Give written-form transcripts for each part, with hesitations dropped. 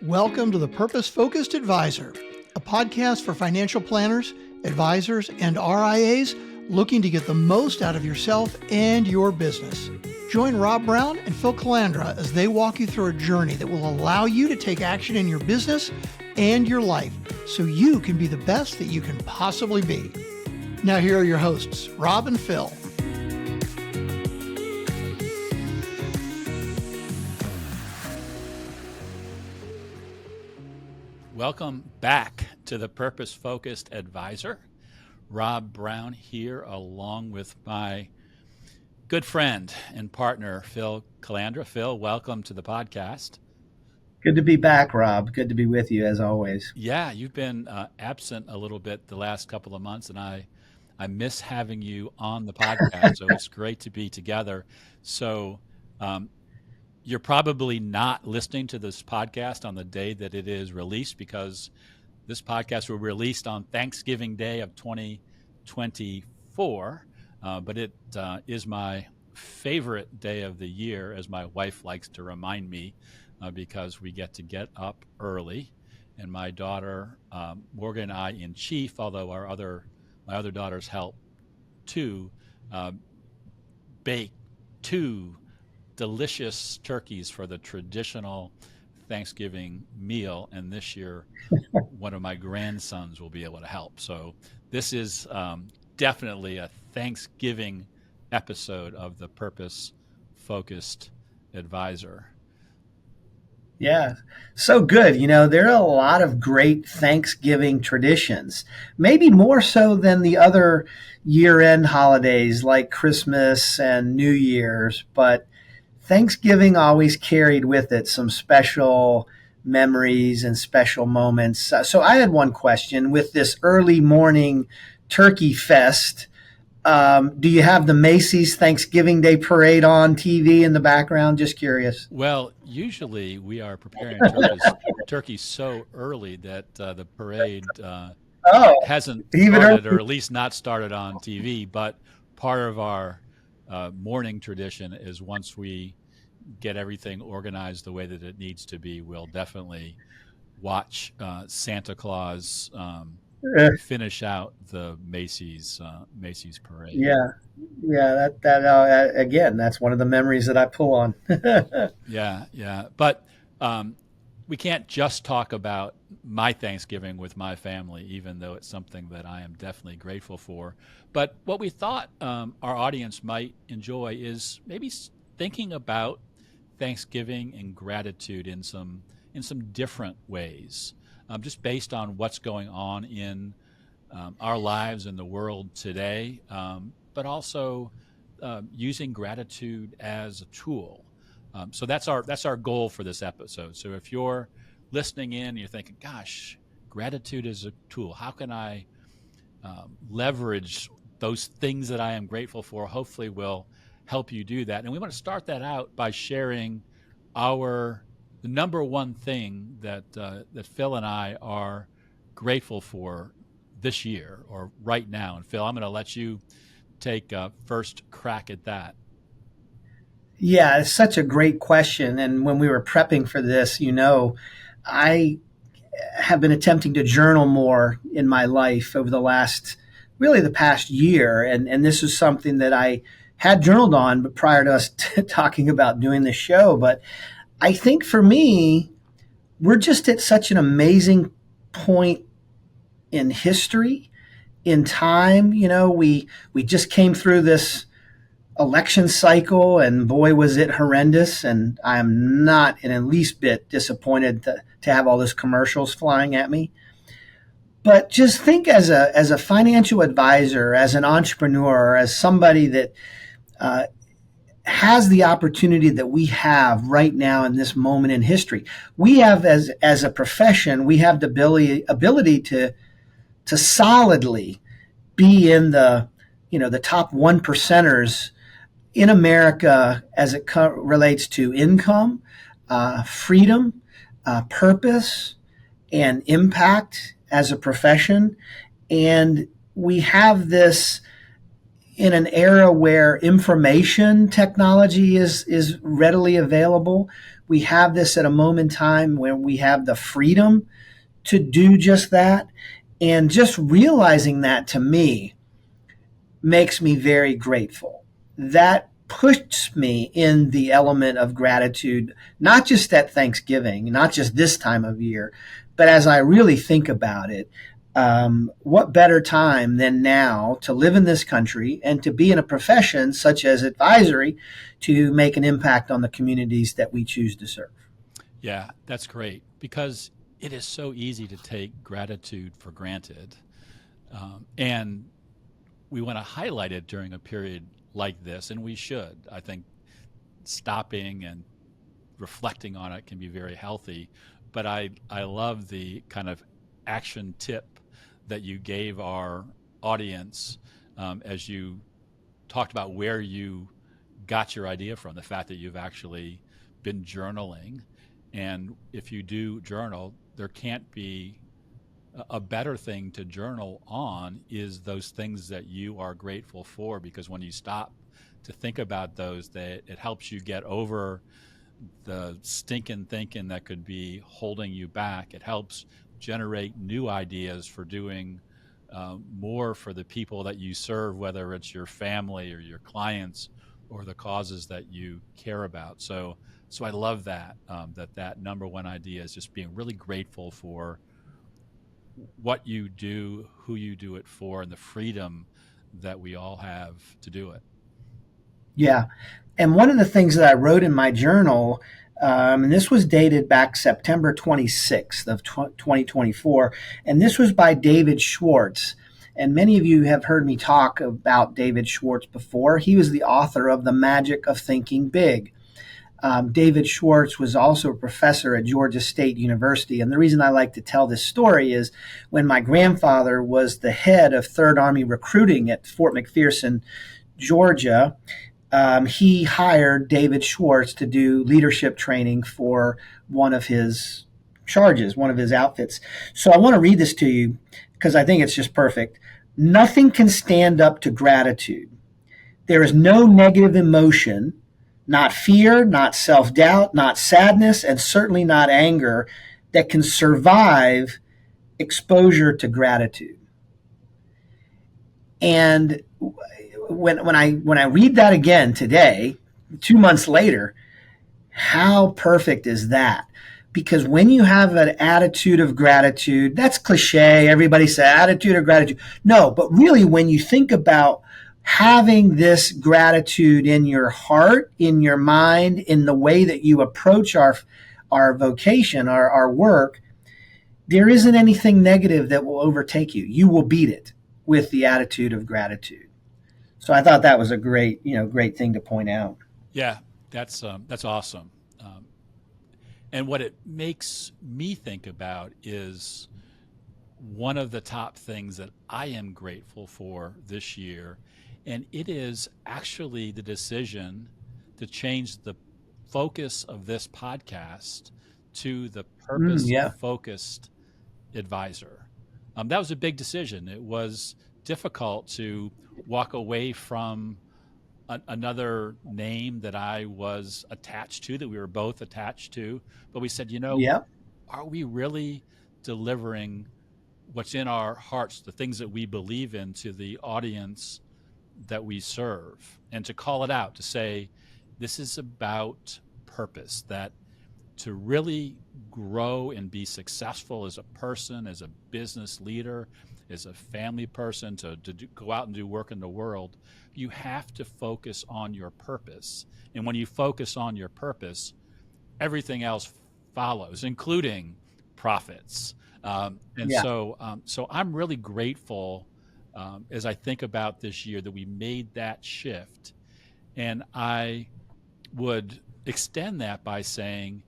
Welcome to the Purpose Focused Advisor, a podcast for financial planners, advisors, and RIAs looking to get the most out of yourself and your business. Join Rob Brown and Phil Calandra as they walk you through a journey that will allow you to take action in your business and your life so you can be the best that you can possibly be. Now here are your hosts, Rob and Phil. Welcome back to the Purpose Focused Advisor. Rob Brown here along with my good friend and partner, Phil Calandra. Phil, welcome to the podcast. Good to be back, Rob. Good to be with you as always. Yeah, you've been absent a little bit the last couple of months, and I miss having you on the podcast, so it's great to be together. So you're probably not listening to this podcast on the day that it is released, because this podcast will be released on Thanksgiving Day of 2024, but it is my favorite day of the year, as my wife likes to remind me, because we get to get up early, and my daughter Morgan and I in chief, although my other daughters help too, bake two delicious turkeys for the traditional Thanksgiving meal, and this year one of my grandsons will be able to help. So this is definitely a Thanksgiving episode of the Purpose Focused Advisor. Yeah, so good. You know, there are a lot of great Thanksgiving traditions, maybe more so than the other year-end holidays like Christmas and New Year's, but Thanksgiving always carried with it some special memories and special moments. So I had one question with this early morning turkey fest. Do you have the Macy's Thanksgiving Day Parade on TV in the background? Just curious. Well, usually we are preparing turkeys so early that the parade hasn't started, or at least not started on TV. But part of our morning tradition is, once we get everything organized the way that it needs to be, we'll definitely watch Santa Claus finish out the Macy's parade. Yeah. That again, that's one of the memories that I pull on. Yeah. But we can't just talk about my Thanksgiving with my family, even though it's something that I am definitely grateful for. But what we thought our audience might enjoy is maybe thinking about Thanksgiving and gratitude in some different ways, just based on what's going on in our lives in the world today, but also using gratitude as a tool. So that's our goal for this episode. So if you're listening in and you're thinking, gosh, gratitude is a tool, how can I leverage those things that I am grateful for? Hopefully we'll help you do that. And we want to start that out by sharing the number one thing that Phil and I are grateful for this year, or right now. And Phil, I'm going to let you take first crack at that. Yeah, it's such a great question. And when we were prepping for this, I have been attempting to journal more in my life over the past year. And this is something that I had journaled on, but prior to us talking about doing this show. But I think for me, we're just at such an amazing point in history, in time. We just came through this election cycle, and boy, was it horrendous. And I am not in the least bit disappointed to have all those commercials flying at me. But just think, as a financial advisor, as an entrepreneur, as somebody that has the opportunity that we have right now in this moment in history. We have, as a profession, we have the ability to solidly be in the top 1%ers in America as it relates to income, freedom, purpose, and impact as a profession. And we have this in an era where information technology is readily available. we have this at a moment in time where we have the freedom to do just that. And just realizing that, to me, makes me very grateful. That puts me in the element of gratitude, not just at Thanksgiving, not just this time of year, but as I really think about it, what better time than now to live in this country and to be in a profession such as advisory to make an impact on the communities that we choose to serve? Yeah, that's great, because it is so easy to take gratitude for granted. And we want to highlight it during a period like this, and we should. I think stopping and reflecting on it can be very healthy. But I love the kind of action tip that you gave our audience as you talked about where you got your idea from, the fact that you've actually been journaling. And if you do journal, there can't be a better thing to journal on is those things that you are grateful for, because when you stop to think about those, it helps you get over the stinking thinking that could be holding you back. It helps generate new ideas for doing more for the people that you serve, whether it's your family or your clients or the causes that you care about. So I love that, that number one idea is just being really grateful for what you do, who you do it for, and the freedom that we all have to do it. Yeah. And one of the things that I wrote in my journal, and this was dated back September 26th of 2024, and this was by David Schwartz. And many of you have heard me talk about David Schwartz before. He was the author of The Magic of Thinking Big. David Schwartz was also a professor at Georgia State University. And the reason I like to tell this story is when my grandfather was the head of Third Army recruiting at Fort McPherson, Georgia, he hired David Schwartz to do leadership training for one of his charges, one of his outfits. So I want to read this to you because I think it's just perfect. Nothing can stand up to gratitude. There is no negative emotion, not fear, not self-doubt, not sadness, and certainly not anger, that can survive exposure to gratitude. And when I read that again today, 2 months later, how perfect is that? Because when you have an attitude of gratitude, that's cliche. Everybody says attitude of gratitude. No, but really when you think about having this gratitude in your heart, in your mind, in the way that you approach our vocation, our work, there isn't anything negative that will overtake you. You will beat it with the attitude of gratitude. So I thought that was a great thing to point out. Yeah, that's awesome. And what it makes me think about is one of the top things that I am grateful for this year, and it is actually the decision to change the focus of this podcast to the purpose-focused advisor. That was a big decision. It was difficult to walk away from another name that I was attached to, that we were both attached to. But we said, are we really delivering what's in our hearts, the things that we believe in, to the audience that we serve? And to call it out, to say, this is about purpose, that to really grow and be successful as a person, as a business leader, as a family person, to go out and do work in the world, you have to focus on your purpose. And when you focus on your purpose, everything else follows, including profits. So I'm really grateful as I think about this year that we made that shift. And I would extend that by saying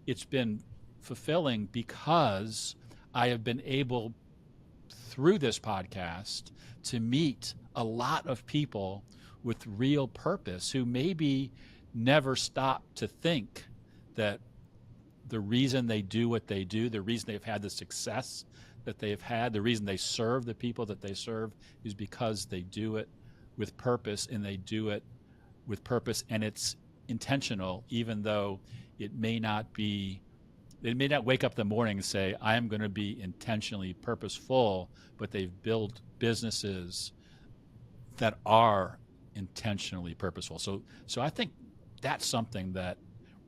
it's been fulfilling because I have been able, through this podcast, to meet a lot of people with real purpose who maybe never stop to think that the reason they do what they do, the reason they've had the success that they've had, the reason they serve the people that they serve, is because they do it with purpose, and they do it with purpose, and it's intentional, even though It may not be, they may not wake up in the morning and say, I am going to be intentionally purposeful, but they've built businesses that are intentionally purposeful. So I think that's something that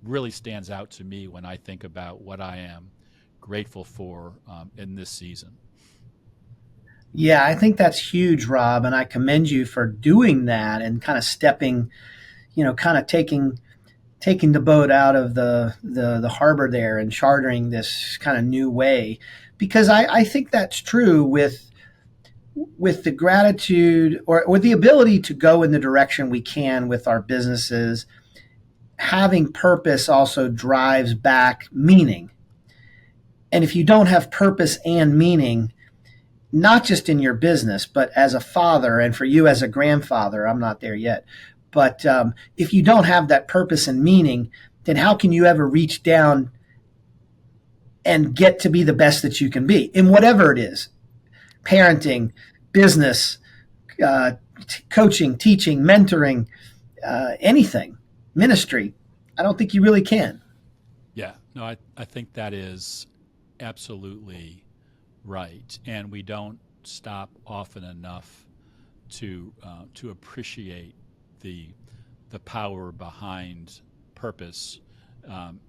really stands out to me when I think about what I am grateful for in this season. Yeah, I think that's huge, Rob, and I commend you for doing that and kind of stepping, kind of taking the boat out of the harbor there and chartering this kind of new way, because I think that's true with the gratitude or the ability to go in the direction we can with our businesses. Having purpose also drives back meaning. And if you don't have purpose and meaning, not just in your business, but as a father and for you as a grandfather, I'm not there yet. But if you don't have that purpose and meaning, then how can you ever reach down and get to be the best that you can be in whatever it is? Parenting, business, coaching, teaching, mentoring, anything, ministry. I don't think you really can. Yeah, no, I think that is absolutely right. And we don't stop often enough to appreciate the power behind purpose,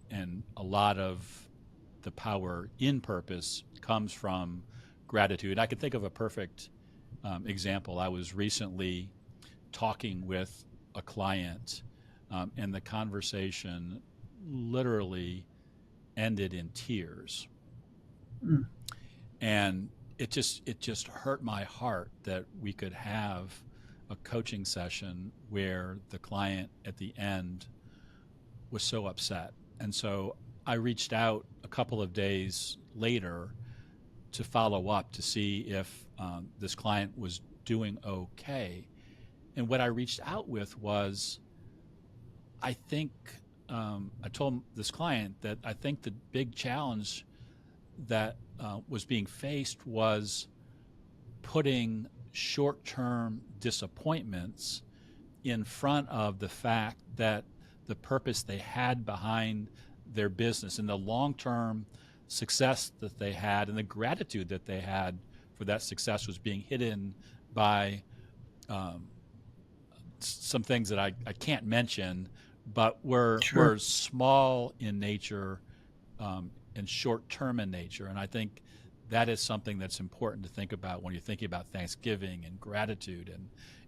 and a lot of the power in purpose comes from gratitude. I can think of a perfect example. I was recently talking with a client, and the conversation literally ended in tears. Mm. And it just hurt my heart that we could have a coaching session where the client at the end was so upset. And so I reached out a couple of days later to follow up to see if this client was doing okay. And what I reached out with was, I think, I told this client that I think the big challenge that was being faced was putting short-term disappointments in front of the fact that the purpose they had behind their business and the long-term success that they had and the gratitude that they had for that success was being hidden by some things that I can't mention, but were small in nature and short-term in nature. And I think that is something that's important to think about when you're thinking about Thanksgiving and gratitude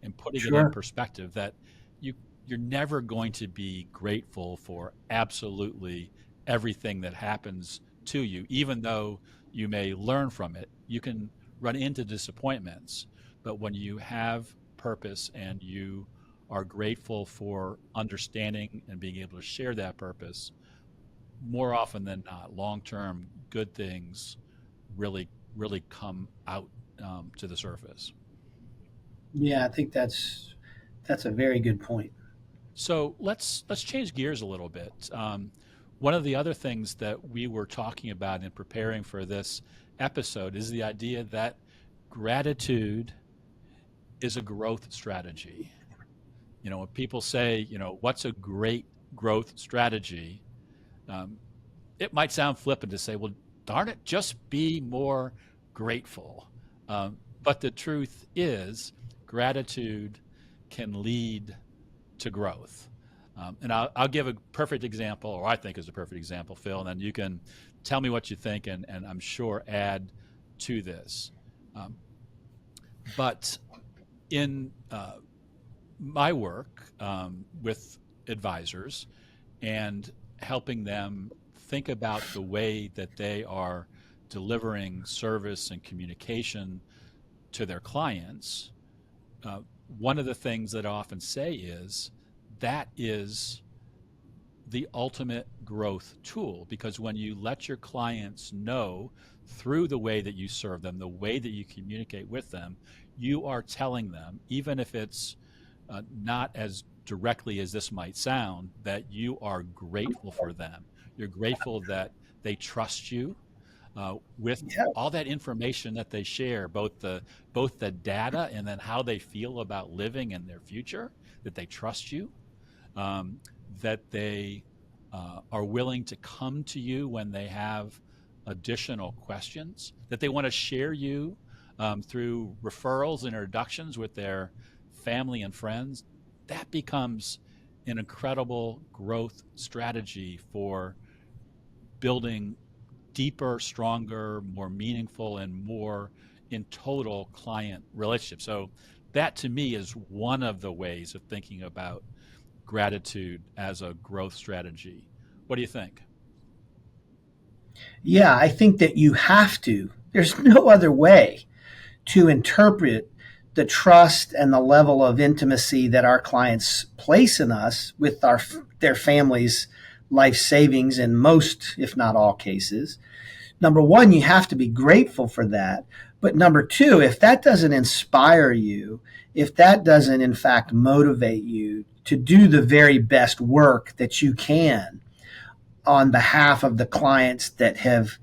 and putting it in perspective, that you're never going to be grateful for absolutely everything that happens to you, even though you may learn from it. You can run into disappointments, but when you have purpose and you are grateful for understanding and being able to share that purpose, more often than not, long-term good things really come out to the surface. Yeah, I think that's a very good point. So let's change gears a little bit. One of the other things that we were talking about in preparing for this episode is the idea that gratitude is a growth strategy. When people say, what's a great growth strategy? It might sound flippant to say, well, darn it, just be more grateful. But the truth is, gratitude can lead to growth. And I'll give a perfect example, or I think is a perfect example, Phil, and then you can tell me what you think and I'm sure add to this. But in my work with advisors and helping them think about the way that they are delivering service and communication to their clients, one of the things that I often say is that is the ultimate growth tool, because when you let your clients know through the way that you serve them, the way that you communicate with them, you are telling them, even if it's not as directly as this might sound, that you are grateful for them. You're grateful that they trust you with all that information that they share, both the data and then how they feel about living in their future, that they trust you, that they are willing to come to you when they have additional questions, that they want to share you through referrals and introductions with their family and friends, that becomes an incredible growth strategy for building deeper, stronger, more meaningful, and more in total client relationships. So that to me is one of the ways of thinking about gratitude as a growth strategy. What do you think? Yeah, I think that you have to. There's no other way to interpret the trust and the level of intimacy that our clients place in us with their families' life savings in most, if not all cases. Number one, you have to be grateful for that. But number two, if that doesn't inspire you, if that doesn't in fact motivate you to do the very best work that you can on behalf of the clients that have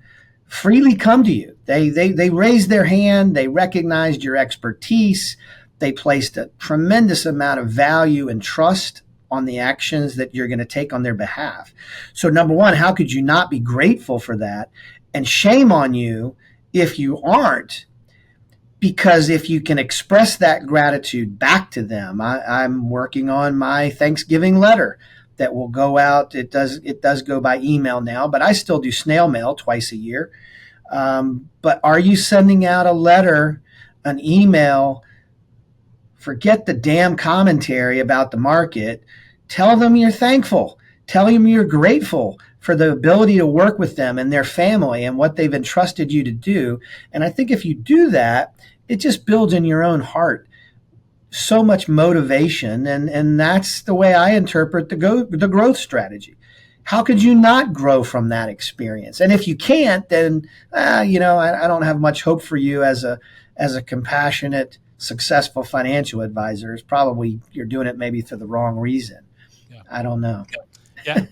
freely come to you. They raised their hand, they recognized your expertise, they placed a tremendous amount of value and trust on the actions that you're going to take on their behalf. So number one, how could you not be grateful for that? And shame on you if you aren't, because if you can express that gratitude back to them, I'm working on my Thanksgiving letter that will go out. It does go by email now, but I still do snail mail twice a year. But are you sending out a letter, an email? Forget the damn commentary about the market. Tell them you're thankful. Tell them you're grateful for the ability to work with them and their family and what they've entrusted you to do. And I think if you do that, it just builds in your own heart so much motivation. And that's the way I interpret the growth strategy. How could you not grow from that experience? And if you can't, then, I don't have much hope for you as a compassionate, successful financial advisor. It's probably you're doing it maybe for the wrong reason. Yeah. I don't know. Yeah.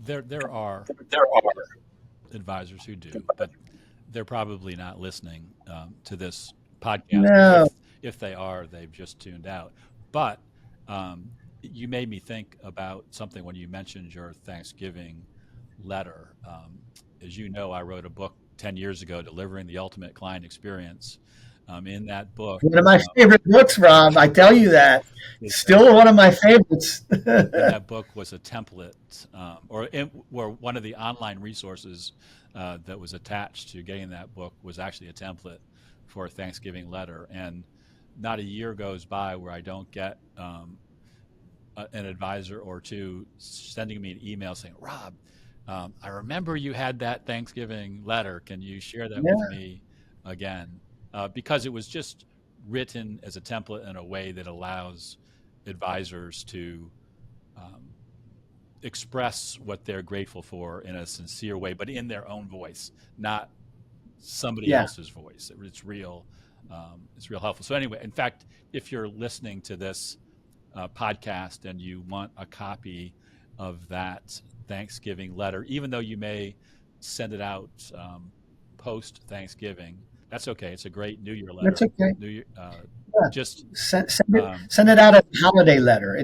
There are advisors who do, but they're probably not listening to this podcast. No. If they are, they've just tuned out. But you made me think about something when you mentioned your Thanksgiving letter. As you know, I wrote a book 10 years ago, Delivering the Ultimate Client Experience. In that book, one of my favorite books, Rob. I tell you that. Still one of my favorites. in that book was a template, or one of the online resources that was attached to getting that book was actually a template for a Thanksgiving letter. And not a year goes by where I don't get an advisor or two sending me an email saying, Rob, I remember you had that Thanksgiving letter. Can you share that with me again? Because it was just written as a template in a way that allows advisors to express what they're grateful for in a sincere way, but in their own voice, not somebody else's voice. It's real helpful. So anyway, in fact, if you're listening to this podcast and you want a copy of that Thanksgiving letter, even though you may send it out post Thanksgiving, that's okay. It's a great New Year letter. That's okay. New Year, just send it out as a holiday letter.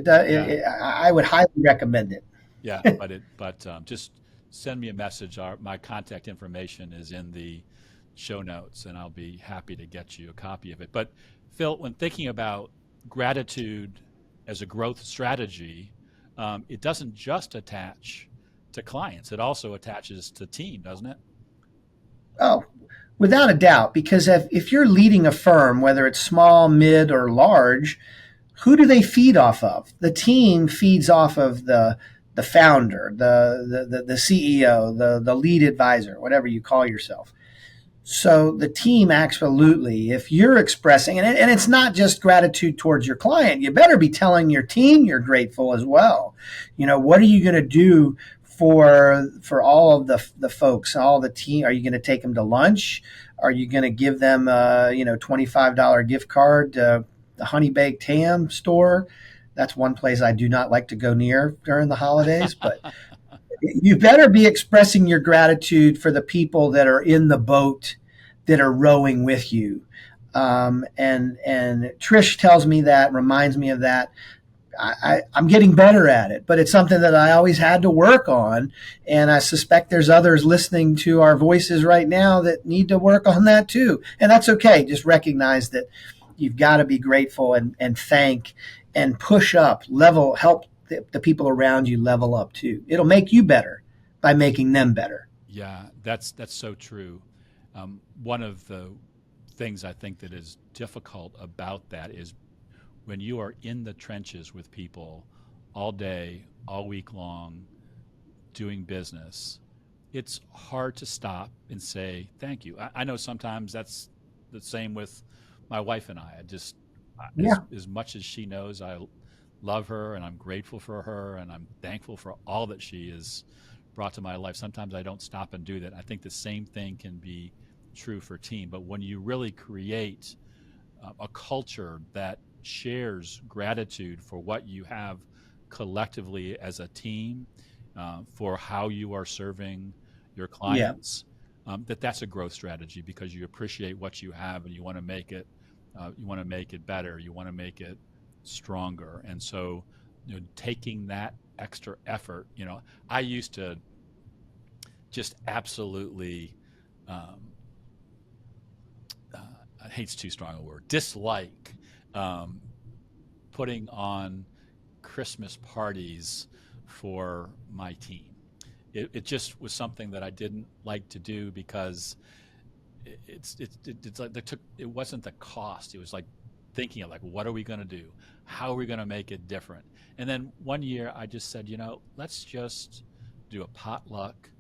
I would highly recommend it. Yeah, but just send me a message. My contact information is in the show notes, and I'll be happy to get you a copy of it. But Phil, when thinking about gratitude as a growth strategy, it doesn't just attach to clients. It also attaches to team, doesn't it? Oh, without a doubt, because if you're leading a firm, whether it's small, mid, or large, who do they feed off of? The team feeds off of the founder, the CEO, the lead advisor, whatever you call yourself. So the team, absolutely, if you're expressing, and it's not just gratitude towards your client, you better be telling your team you're grateful as well. What are you going to do for all of the folks, all the team? Are you going to take them to lunch? Are you going to give them $25 gift card to the Honey Baked Ham store? That's one place I do not like to go near during the holidays, but you better be expressing your gratitude for the people that are in the boat that are rowing with you. And Trish tells me that, reminds me of that. I'm getting better at it, but it's something that I always had to work on. And I suspect there's others listening to our voices right now that need to work on that too. And that's okay. Just recognize that you've got to be grateful and thank and push up, help the people around you level up too. It'll make you better by making them better. Yeah, that's so true. One of the things I think that is difficult about that is when you are in the trenches with people all day, all week long, doing business, it's hard to stop and say thank you. I know sometimes that's the same with my wife and I. As much as she knows I love her and I'm grateful for her and I'm thankful for all that she has brought to my life, sometimes I don't stop and do that. I think the same thing can be true for team. But when you really create a culture that shares gratitude for what you have collectively as a team, for how you are serving your clients, that's a growth strategy, because you appreciate what you have and you want to make it better, you want to make it stronger. And so, taking that extra effort, I used to just absolutely hate's too strong a word, dislike putting on Christmas parties for my team. It just was something that I didn't like to do, because it's like it wasn't the cost. It was like thinking of what are we going to do? How are we going to make it different? And then one year I just said, let's just do a potluck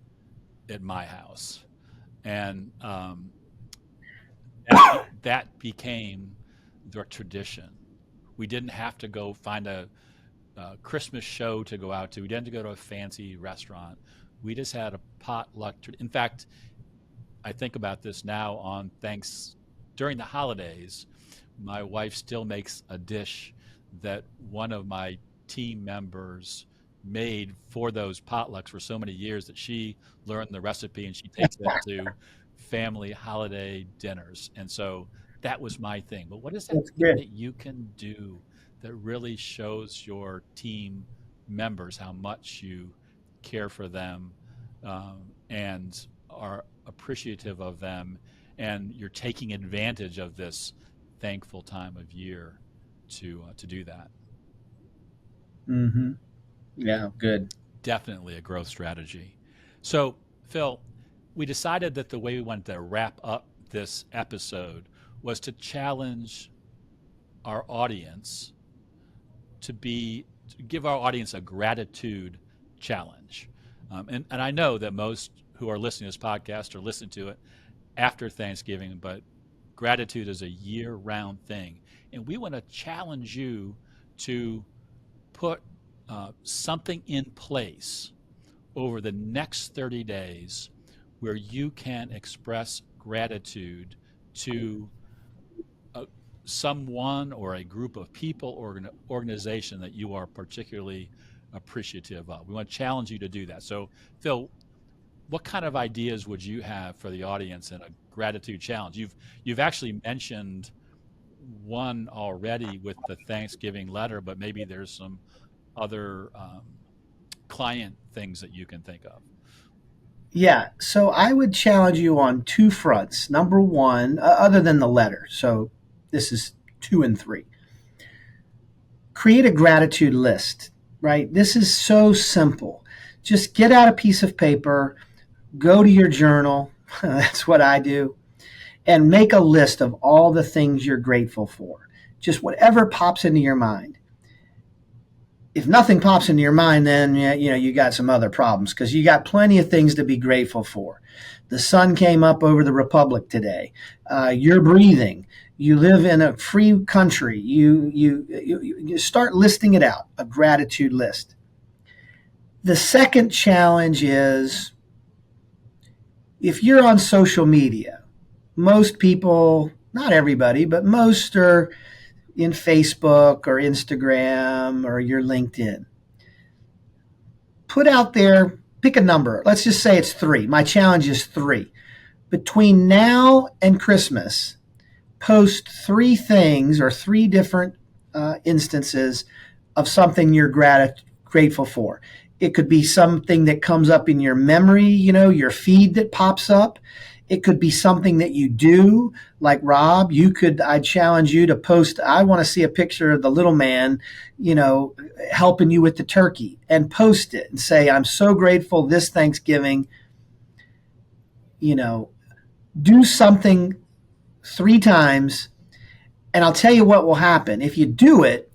at my house. And that became the tradition. We didn't have to go find a Christmas show to go out to. We didn't go to a fancy restaurant. We just had a potluck. In fact, I think about this now during the holidays, my wife still makes a dish that one of my team members made for those potlucks for so many years that she learned the recipe and she takes it to family holiday dinners. And so that was my thing. But what is that thing that you can do that really shows your team members how much you care for them, and are appreciative of them, and you're taking advantage of this thankful time of year to do that? Mm-hmm. Yeah, good. Definitely a growth strategy. So, Phil, we decided that the way we wanted to wrap up this episode was to challenge our audience to give our audience a gratitude challenge. And I know that most who are listening to this podcast are listening to it after Thanksgiving, but gratitude is a year-round thing. And we want to challenge you to put something in place over the next 30 days where you can express gratitude to someone or a group of people or an organization that you are particularly appreciative of. We want to challenge you to do that. So, Phil, what kind of ideas would you have for the audience in a gratitude challenge? You've actually mentioned one already with the Thanksgiving letter, but maybe there's some other client things that you can think of. Yeah, so I would challenge you on two fronts. Number one, other than the letter, so this is 2 and 3. Create a gratitude list, right? This is so simple. Just get out a piece of paper, go to your journal, that's what I do, and make a list of all the things you're grateful for. Just whatever pops into your mind. If nothing pops into your mind, then you got some other problems, because you got plenty of things to be grateful for. The sun came up over the Republic today. You're breathing. You live in a free country. You start listing it out, a gratitude list. The second challenge is, if you're on social media, most people, not everybody, but most are in Facebook or Instagram or your LinkedIn. Put out there, pick a number. Let's just say it's 3. My challenge is 3. Between now and Christmas, post 3 things or 3 different instances of something you're grateful for. It could be something that comes up in your memory, your feed that pops up. It could be something that you do, like Rob. I challenge you to post, I want to see a picture of the little man, helping you with the turkey, and post it and say, I'm so grateful this Thanksgiving, do something 3 times. And I'll tell you what will happen. If you do it,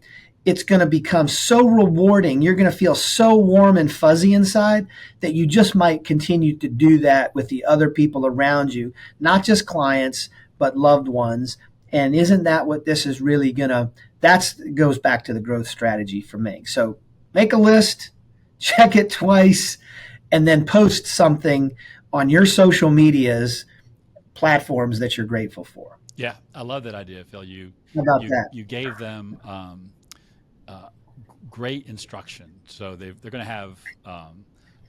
it's going to become so rewarding. You're going to feel so warm and fuzzy inside that you just might continue to do that with the other people around you, not just clients, but loved ones. And isn't that what this is really that goes back to the growth strategy for me. So make a list, check it twice, and then post something on your social medias platforms that you're grateful for. Yeah, I love that idea, Phil. How about that? You gave them great instruction, so they're going to have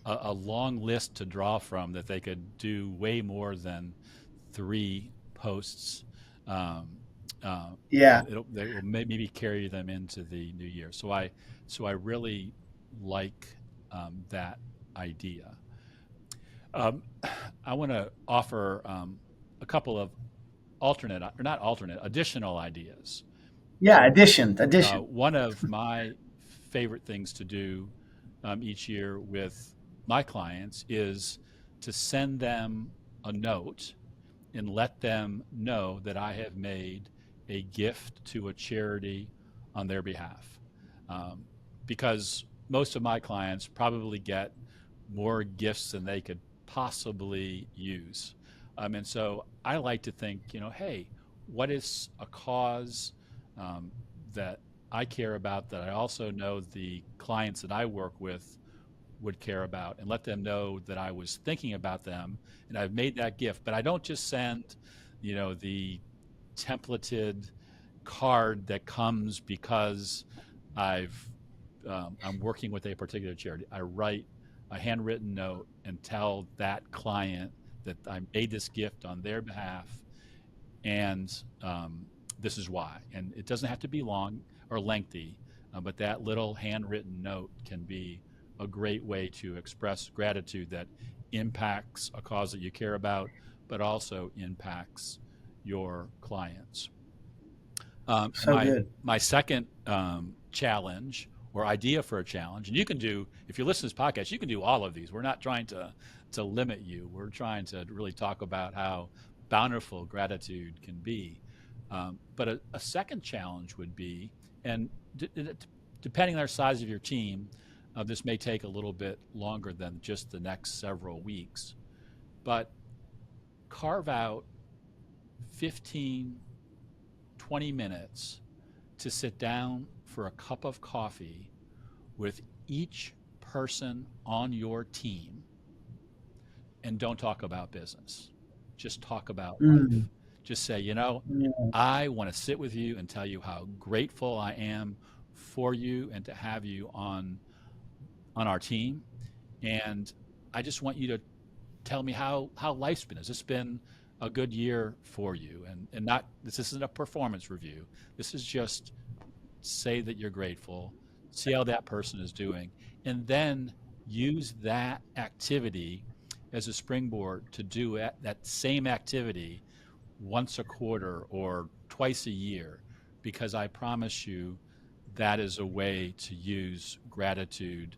a long list to draw from that they could do way more than 3 posts. Yeah. They will maybe carry them into the new year. So I really like that idea. I want to offer a couple of additional ideas. Yeah, addition. One of my favorite things to do each year with my clients is to send them a note and let them know that I have made a gift to a charity on their behalf. Because most of my clients probably get more gifts than they could possibly use. And so I like to think, hey, what is a cause that I care about that I also know the clients that I work with would care about, and let them know that I was thinking about them and I've made that gift. But I don't just send, the templated card that comes because I'm working with a particular charity. I write a handwritten note and tell that client that I made this gift on their behalf, and this is why. And it doesn't have to be long or lengthy, but that little handwritten note can be a great way to express gratitude that impacts a cause that you care about, but also impacts your clients. Good. My second challenge or idea for a challenge, and you can do, if you listen to this podcast, you can do all of these. We're not trying to limit you. We're trying to really talk about how bountiful gratitude can be. But a second challenge would be, and depending on the size of your team, this may take a little bit longer than just the next several weeks, but carve out 15, 20 minutes to sit down for a cup of coffee with each person on your team, and don't talk about business. Just talk about life. Just say, I want to sit with you and tell you how grateful I am for you and to have you on our team. And I just want you to tell me how life's been. Has this been a good year for you? And not, this isn't a performance review. This is just say that you're grateful, see how that person is doing, and then use that activity as a springboard to do that same activity once a quarter or twice a year, because I promise you that is a way to use gratitude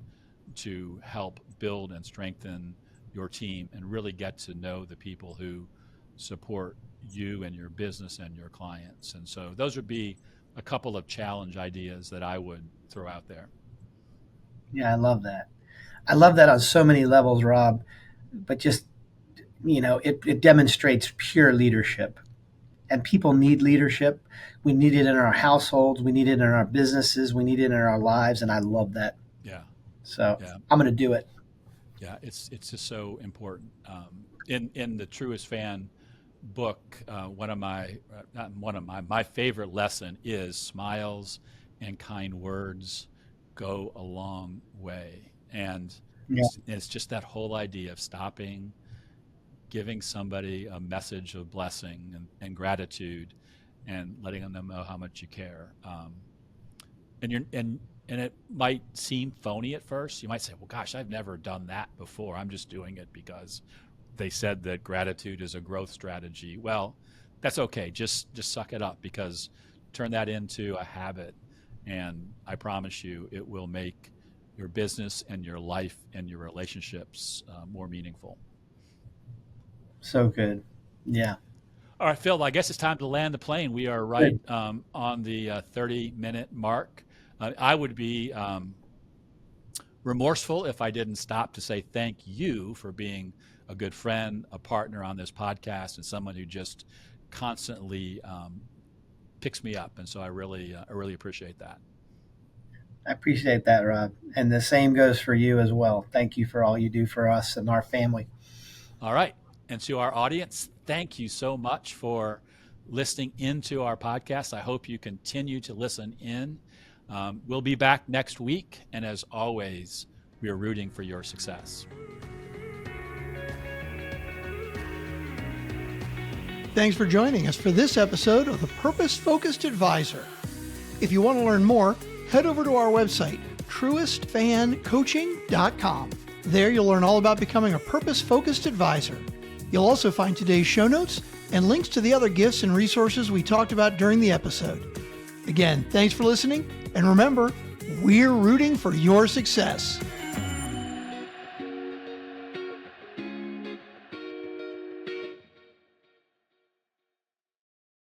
to help build and strengthen your team and really get to know the people who support you and your business and your clients. And so those would be a couple of challenge ideas that I would throw out there. Yeah, I love that. I love that on so many levels, Rob. But just, it demonstrates pure leadership. And people need leadership. We need it in our households. We need it in our businesses. We need it in our lives. And I love that. Yeah. So I'm going to do it. Yeah, it's just so important. In the Truest Fan book, my favorite lesson is smiles and kind words go a long way. And it's just that whole idea of stopping, giving somebody a message of blessing and gratitude, and letting them know how much you care. And And it might seem phony at first. You might say, well, gosh, I've never done that before. I'm just doing it because they said that gratitude is a growth strategy. Well, that's okay. Just suck it up, because turn that into a habit. And I promise you, it will make your business and your life and your relationships more meaningful. So good. Yeah. All right, Phil, I guess it's time to land the plane. We are right on the 30-minute mark. I would be remorseful if I didn't stop to say thank you for being a good friend, a partner on this podcast, and someone who just constantly picks me up. And so I really appreciate that. I appreciate that, Rob. And the same goes for you as well. Thank you for all you do for us and our family. All right. And to our audience, thank you so much for listening into our podcast. I hope you continue to listen in. We'll be back next week. And as always, we are rooting for your success. Thanks for joining us for this episode of The Purpose Focused Advisor. If you want to learn more, head over to our website, truestfancoaching.com. There you'll learn all about becoming a purpose-focused advisor. You'll also find today's show notes and links to the other gifts and resources we talked about during the episode. Again, thanks for listening, and remember, we're rooting for your success.